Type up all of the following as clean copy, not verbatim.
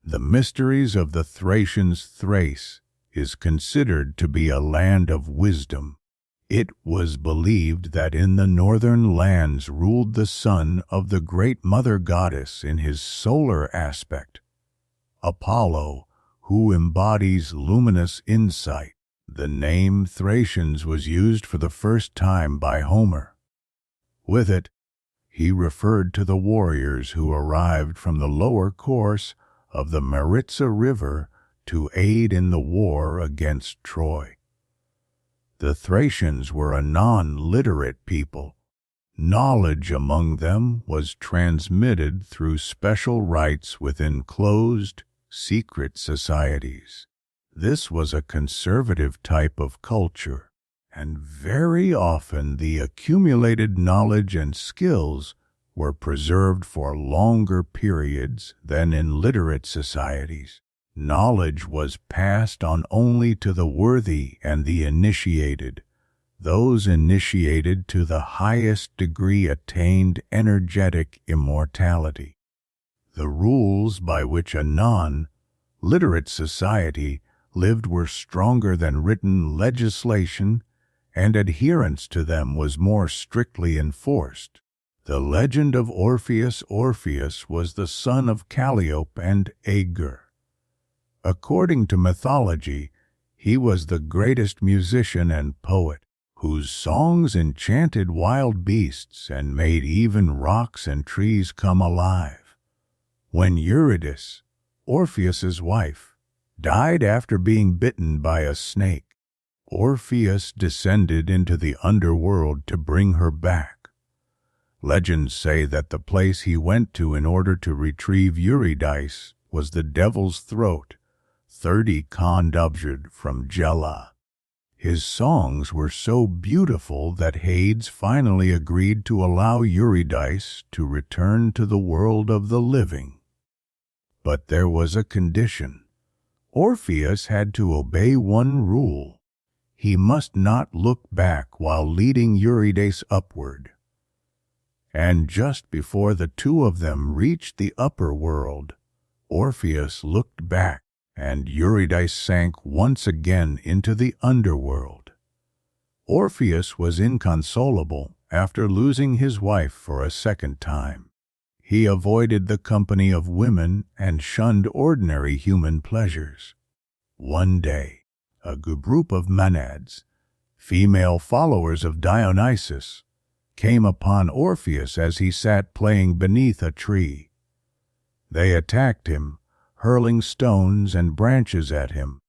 The mysteries of the Thracians. Thrace is considered to be a land of wisdom. It was believed that in the northern lands ruled the son of the great mother goddess in his solar aspect, Apollo, who embodies luminous insight. The name Thracians was used for the first time by Homer. With it, he referred to the warriors who arrived from the lower course of the Maritsa River to aid in the war against Troy. The Thracians were a non-literate people. Knowledge among them was transmitted through special rites within closed, secret societies. This was a conservative type of culture, and very often the accumulated knowledge and skills were preserved for longer periods than in literate societies. Knowledge was passed on only to the worthy and the initiated. Those initiated to the highest degree attained energetic immortality. The rules by which a non-literate society lived were stronger than written legislation, and adherence to them was more strictly enforced. The legend of Orpheus. Orpheus was the son of Calliope and Aeger. According to mythology, he was the greatest musician and poet, whose songs enchanted wild beasts and made even rocks and trees come alive. When Eurydice, Orpheus's wife, died after being bitten by a snake, Orpheus descended into the underworld to bring her back. Legends say that the place he went to in order to retrieve Eurydice was the devil's throat, 30 kondubjad from Gela. His songs were so beautiful that Hades finally agreed to allow Eurydice to return to the world of the living. But there was a condition. Orpheus had to obey one rule. He must not look back while leading Eurydice upward. And just before the two of them reached the upper world, Orpheus looked back, and Eurydice sank once again into the underworld. Orpheus was inconsolable after losing his wife for a second time. He avoided the company of women and shunned ordinary human pleasures. One day, a group of Maenads, female followers of Dionysus, came upon Orpheus as he sat playing beneath a tree. They attacked him, hurling stones and branches at him.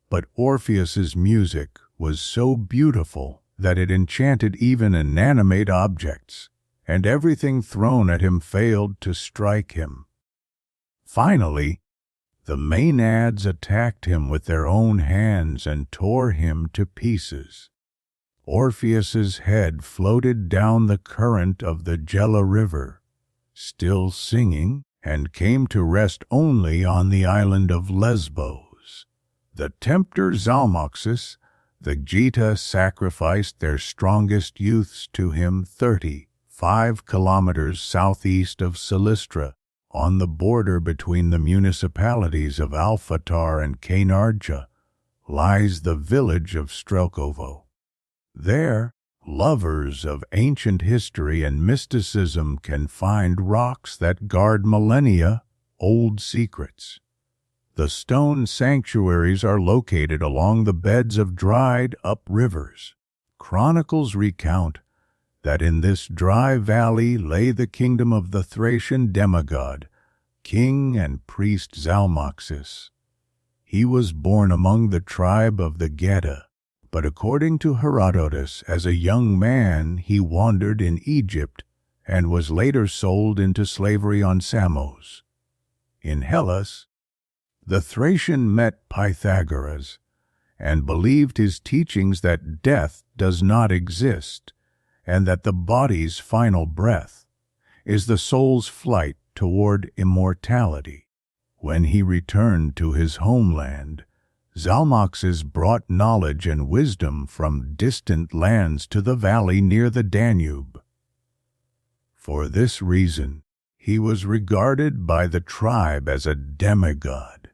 But Orpheus's music was so beautiful that it enchanted even inanimate objects, and everything thrown at him failed to strike him. Finally, the Maenads attacked him with their own hands and tore him to pieces. Orpheus's head floated down the current of the Gela River, still singing, and came to rest only on the island of Lesbos. The tempter Zalmoxis, the Geta, sacrificed their strongest youths to him 35 kilometers southeast of Silistra, on the border between the municipalities of Alphatar and Kainarja, lies the village of Strelkovo. There, lovers of ancient history and mysticism can find rocks that guard millennia old secrets. The stone sanctuaries are located along the beds of dried-up rivers. Chronicles recount that in this dry valley lay the kingdom of the Thracian demigod, king and priest Zalmoxis. He was born among the tribe of the Geta, but according to Herodotus, as a young man he wandered in Egypt and was later sold into slavery on Samos. In Hellas, the Thracian met Pythagoras and believed his teachings that death does not exist and that the body's final breath is the soul's flight toward immortality. When he returned to his homeland, Zalmoxis brought knowledge and wisdom from distant lands to the valley near the Danube. For this reason, He was regarded by the tribe as a demigod.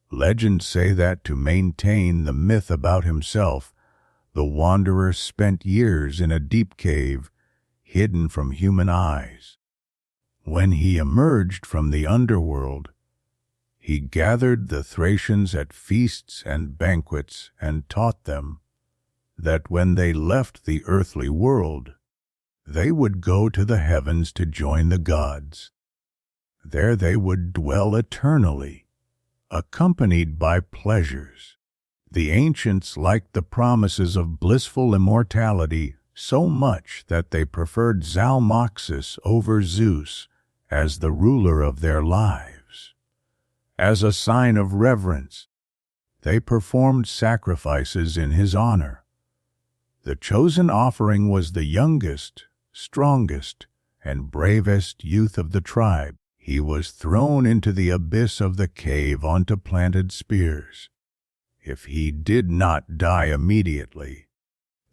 Legends say that to maintain the myth about himself, the wanderer spent years in a deep cave, hidden from human eyes. When he emerged from the underworld, he gathered the Thracians at feasts and banquets and taught them that when they left the earthly world, they would go to the heavens to join the gods. There they would dwell eternally, accompanied by pleasures. The ancients liked the promises of blissful immortality so much that they preferred Zalmoxis over Zeus as the ruler of their lives. As a sign of reverence, they performed sacrifices in his honor. The chosen offering was the youngest, strongest, and bravest youth of the tribe. He was thrown into the abyss of the cave onto planted spears. If he did not die immediately,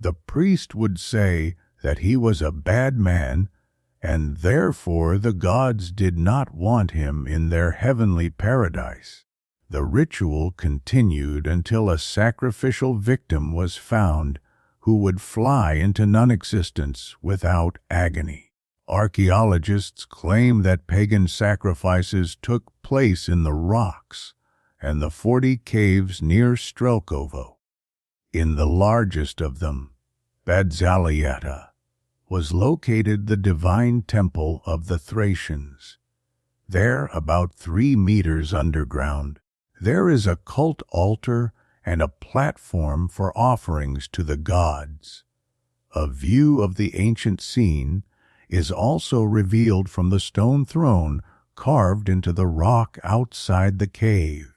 the priest would say that he was a bad man, and therefore the gods did not want him in their heavenly paradise. The ritual continued until a sacrificial victim was found who would fly into non-existence without agony. Archaeologists claim that pagan sacrifices took place in the rocks and the 40 caves near Strelkovo. In the largest of them, Badzaliata, was located the divine temple of the Thracians. There, about 3 meters underground, there is a cult altar and a platform for offerings to the gods. A view of the ancient scene is also revealed from the stone throne carved into the rock outside the cave.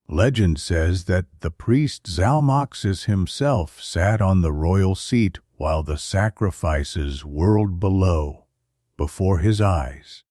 Legend says that the priest Zalmoxis himself sat on the royal seat while the sacrifices whirled below, before his eyes.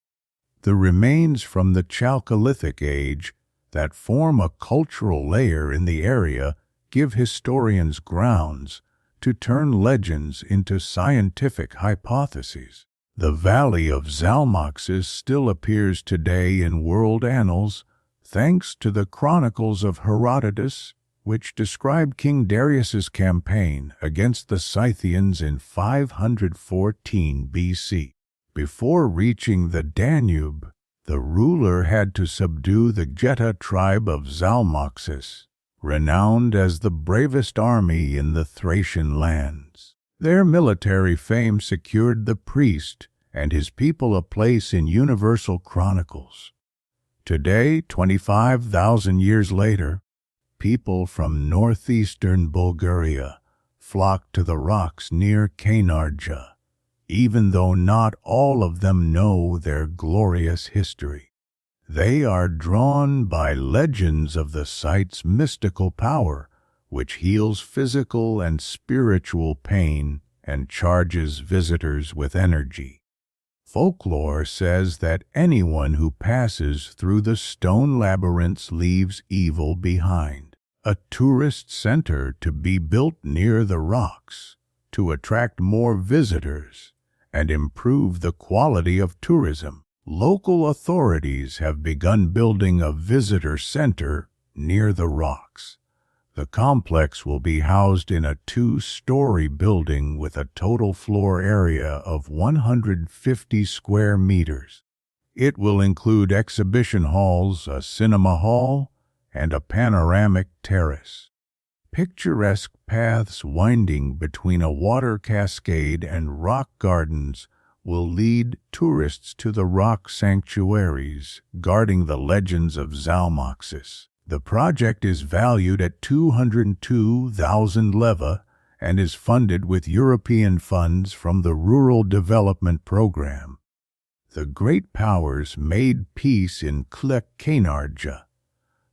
The remains from the Chalcolithic age that form a cultural layer in the area give historians grounds to turn legends into scientific hypotheses. The Valley of Zalmoxis still appears today in world annals thanks to the chronicles of Herodotus, which describe King Darius's campaign against the Scythians in 514 BC. Before reaching the Danube, the ruler had to subdue the Geta tribe of Zalmoxis, renowned as the bravest army in the Thracian lands. Their military fame secured the priest and his people a place in universal chronicles. Today, 25,000 years later, people from northeastern Bulgaria flock to the rocks near Kainarja, even though not all of them know their glorious history. They are drawn by legends of the site's mystical power, which heals physical and spiritual pain and charges visitors with energy. Folklore says that anyone who passes through the stone labyrinths leaves evil behind. A tourist center to be built near the rocks to attract more visitors and improve the quality of tourism. Local authorities have begun building a visitor center near the rocks. The complex will be housed in a 2-story building with a total floor area of 150 square meters. It will include exhibition halls, a cinema hall, and a panoramic terrace. Picturesque paths winding between a water cascade and rock gardens will lead tourists to the rock sanctuaries guarding the legends of Zalmoxis. The project is valued at 202,000 leva and is funded with European funds from the Rural Development Program. The great powers made peace in Kainarja.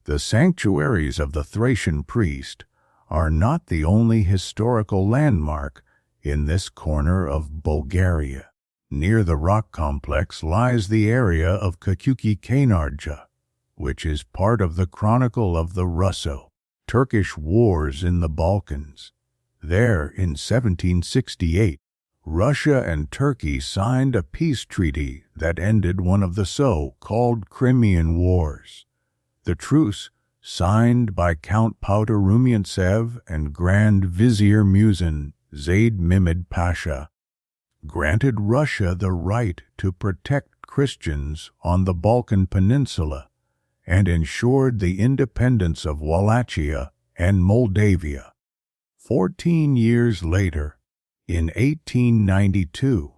The sanctuaries of the Thracian priest are not the only historical landmark in this corner of Bulgaria. Near the rock complex lies the area of Kainarja, which is part of the Chronicle of the Russo-Turkish Wars in the Balkans. There, in 1768, Russia and Turkey signed a peace treaty that ended one of the so-called Crimean Wars. The truce, signed by Count Pyotr Rumyantsev and Grand Vizier Muhsin Zayd Mehmed Pasha, granted Russia the right to protect Christians on the Balkan Peninsula and ensured the independence of Wallachia and Moldavia. 14 years later, in 1892,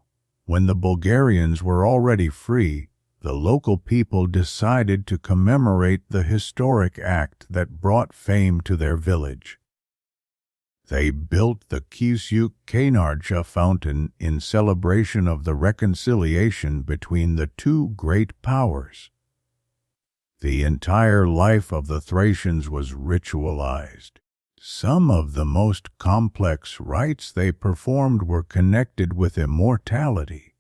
when the Bulgarians were already free, the local people decided to commemorate the historic act that brought fame to their village. They built the Kysyuk Kainarcha fountain in celebration of the reconciliation between the two great powers. The entire life of the Thracians was ritualized. Some of the most complex rites they performed were connected with immortality.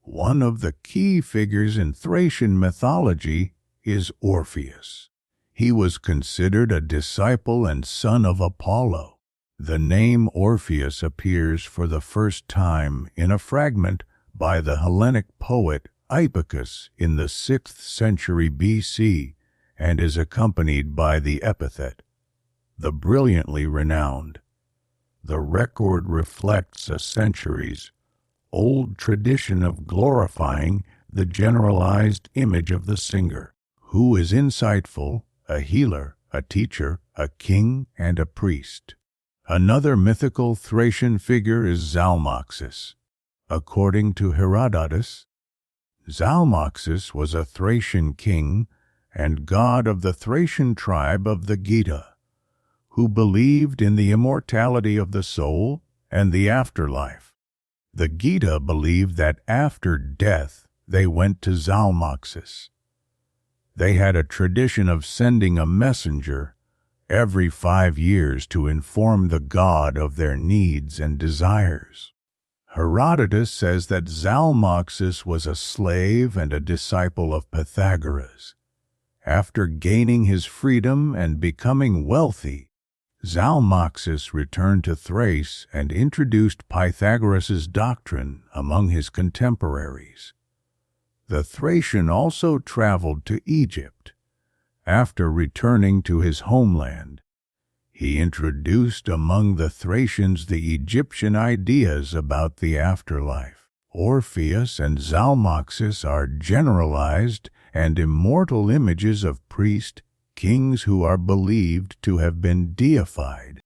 One of the key figures in Thracian mythology is Orpheus. He was considered a disciple and son of Apollo. The name Orpheus appears for the first time in a fragment by the Hellenic poet Iphicus in the 6th century BC and is accompanied by the epithet, the brilliantly renowned. The record reflects a centuries-old tradition of glorifying the generalized image of the singer, who is insightful, a healer, a teacher, a king, and a priest. Another mythical Thracian figure is Zalmoxis. According to Herodotus, Zalmoxis was a Thracian king and god of the Thracian tribe of the Geta, who believed in the immortality of the soul and the afterlife. The Geta believed that after death they went to Zalmoxis. They had a tradition of sending a messenger every 5 years to inform the god of their needs and desires. Herodotus says that Zalmoxis was a slave and a disciple of Pythagoras. After gaining his freedom and becoming wealthy, Zalmoxis returned to Thrace and introduced Pythagoras' doctrine among his contemporaries. The Thracian also traveled to Egypt. After returning to his homeland, he introduced among the Thracians the Egyptian ideas about the afterlife. Orpheus and Zalmoxis are generalized and immortal images of priest kings who are believed to have been deified.